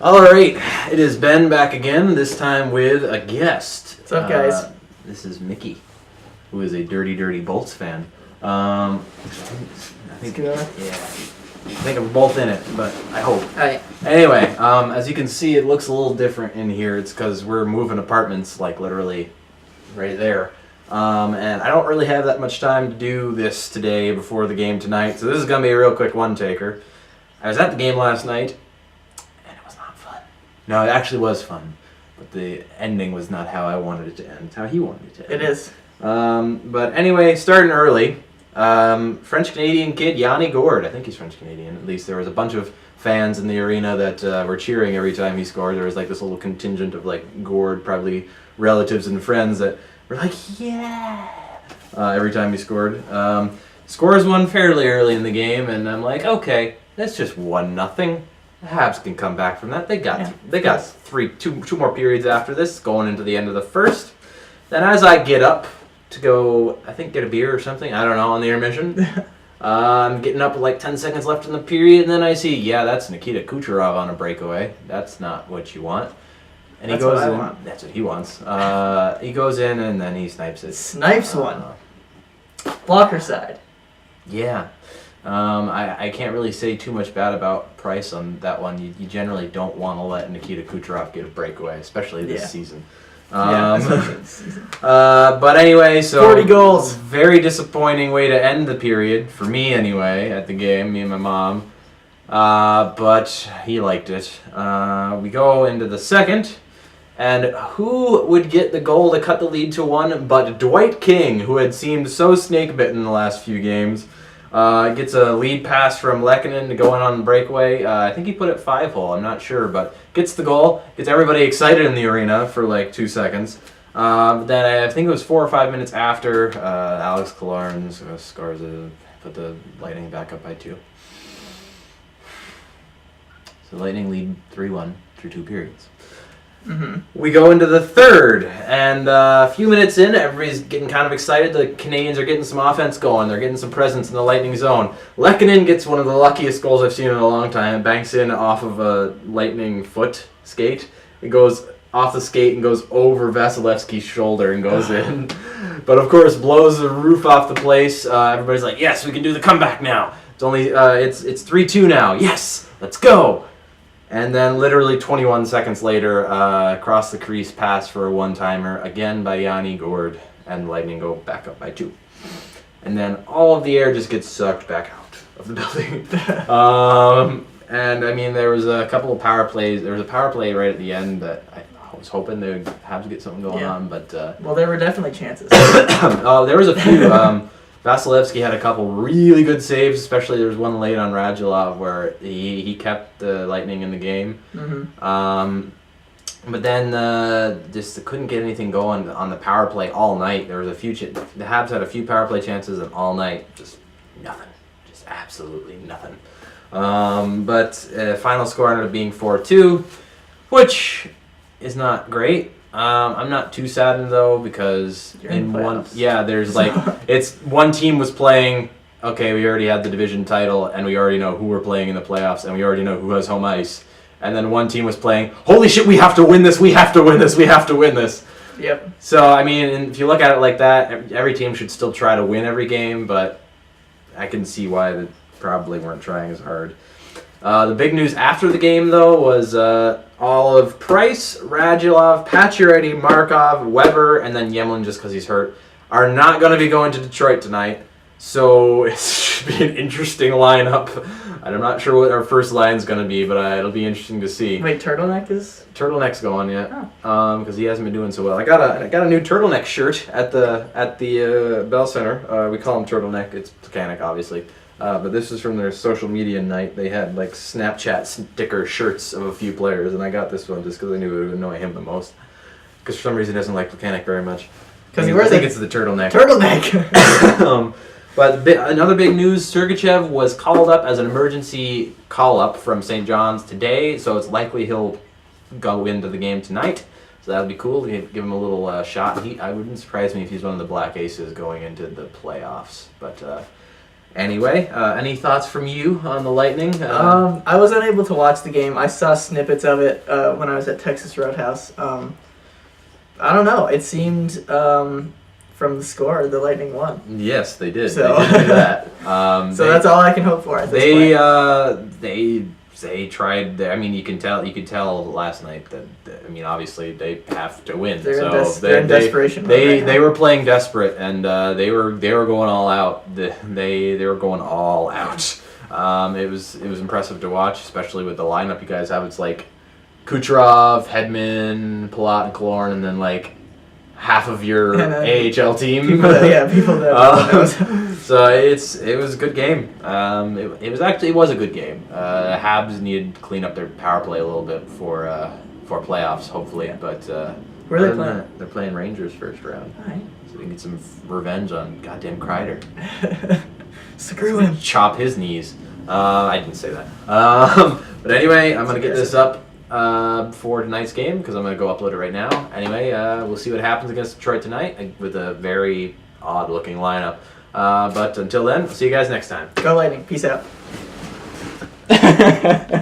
All right, it is Ben back again, this time with a guest. What's up, guys? This is Mickey, who is a Dirty Dirty Bolts fan. I think, yeah, I think we're both in it, but I hope. Hi. Anyway, as you can see, it looks a little different in here. It's because we're moving apartments, like literally right there. And I don't really have that much time to do this today before the game tonight, so this is going to be a real quick one-taker. I was at the game last night. No, it actually was fun, but the ending was not how I wanted it to end. It's how he wanted it to end. It is. But anyway, starting early, French-Canadian kid Yanni Gourde. I think he's French-Canadian, at least. There was a bunch of fans in the arena that were cheering every time he scored. There was like this little contingent of like Gourde, probably relatives and friends that were like, yeah, every time he scored. Scores one fairly early in the game, and I'm like, okay, that's just 1-0. The Habs can come back from that. They got two more periods after this, going into the end of the first. Then as I get up to go, I think get a beer or something, I don't know, on the intermission. I'm getting up with like 10 seconds left in the period, and then I see, yeah, that's Nikita Kucherov on a breakaway. That's not what you want. And he goes in. That's what he wants. He goes in, and then he snipes it. Snipes one. Blocker side. Yeah. I can't really say too much bad about Price on that one. You generally don't want to let Nikita Kucherov get a breakaway, especially this season. But anyway, so 40 goals. Very disappointing way to end the period, for me anyway, at the game, me and my mom. But he liked it. We go into the second, and who would get the goal to cut the lead to 1 but Dwight King, who had seemed so snake-bitten in the last few games. Gets a lead pass from Lehkonen to go in on the breakaway. I think he put it 5-hole, I'm not sure, but gets the goal, gets everybody excited in the arena for like 2 seconds. Then I think it was 4 or 5 minutes after, Alex Killorn scores put the Lightning back up by 2. So Lightning lead 3-1 through 2 periods. Mm-hmm. We go into the third, and a few minutes in, everybody's getting kind of excited. The Canadians are getting some offense going. They're getting some presence in the Lightning zone. Lehkonen gets one of the luckiest goals I've seen in a long time. It banks in off of a Lightning foot skate. It goes off the skate and goes over Vasilevsky's shoulder and goes in. But of course, blows the roof off the place. Everybody's like, yes, we can do the comeback now. It's only it's 3-2 now. Yes, let's go. And then literally 21 seconds later, across the crease pass for a one-timer, again by Yanni Gourde, and Lightning go back up by 2. And then all of the air just gets sucked back out of the building. And I mean, there was a couple of power plays. There was a power play right at the end that I was hoping they would have to get something going on, but... well, there were definitely chances. There was a few. Vasilevsky had a couple really good saves, especially there was one late on Radulov where he kept the Lightning in the game. Mm-hmm. But then just couldn't get anything going on the power play all night. There was a few the Habs had a few power play chances, and all night just nothing, just absolutely nothing. But final score ended up being 4-2, which is not great. I'm not too saddened though, because there's like it's one team was playing. Okay, we already had the division title, and we already know who we're playing in the playoffs, and we already know who has home ice. And then one team was playing, holy shit, we have to win this, we have to win this, we have to win this. Yep. So I mean, if you look at it like that, every team should still try to win every game, but I can see why they probably weren't trying as hard. The big news after the game, though, was all of Price, Radulov, Pacioretty, Markov, Weber, and then Yemlin, just because he's hurt, are not going to be going to Detroit tonight. So it should be an interesting lineup. I'm not sure what our first line is going to be, but it'll be interesting to see. Wait, Turtleneck's going, yeah, because he hasn't been doing so well. I got a new turtleneck shirt at the Bell Center. We call him Turtleneck. It's Plekanec, obviously. But this is from their social media night. They had like Snapchat sticker shirts of a few players, and I got this one just because I knew it would annoy him the most. Because for some reason he doesn't like Plekanec very much. Because he wears it's the turtleneck. But another big news, Sergachev was called up as an emergency call-up from St. John's today, so it's likely he'll go into the game tonight. So that would be cool. Give him a little shot. I wouldn't surprise me if he's one of the Black Aces going into the playoffs. But Anyway, any thoughts from you on the Lightning? I was unable to watch the game. I saw snippets of it when I was at Texas Roadhouse. I don't know. It seemed from the score, the Lightning won. Yes, they did. So, they did do that. So that's all I can hope for at this point. They tried. I mean, you could tell last night that. I mean, obviously they have to win. They're in desperation. They were playing desperate, and they were going all out. They were going all out. It was impressive to watch, especially with the lineup you guys have. It's like Kucherov, Hedman, Palat, and Killorn, and then like half of your AHL team. People that So it was a good game. It was a good game. Habs needed to clean up their power play a little bit for playoffs, hopefully. Yeah. But where are they playing? They're playing Rangers first round. All right. So they can get some revenge on goddamn Kreider. Screw him. Chop his knees. I didn't say that. But anyway, I'm gonna get this up for tonight's game because I'm gonna go upload it right now. Anyway, we'll see what happens against Detroit tonight with a very odd-looking lineup. But until then, see you guys next time. Go Lightning. Peace out.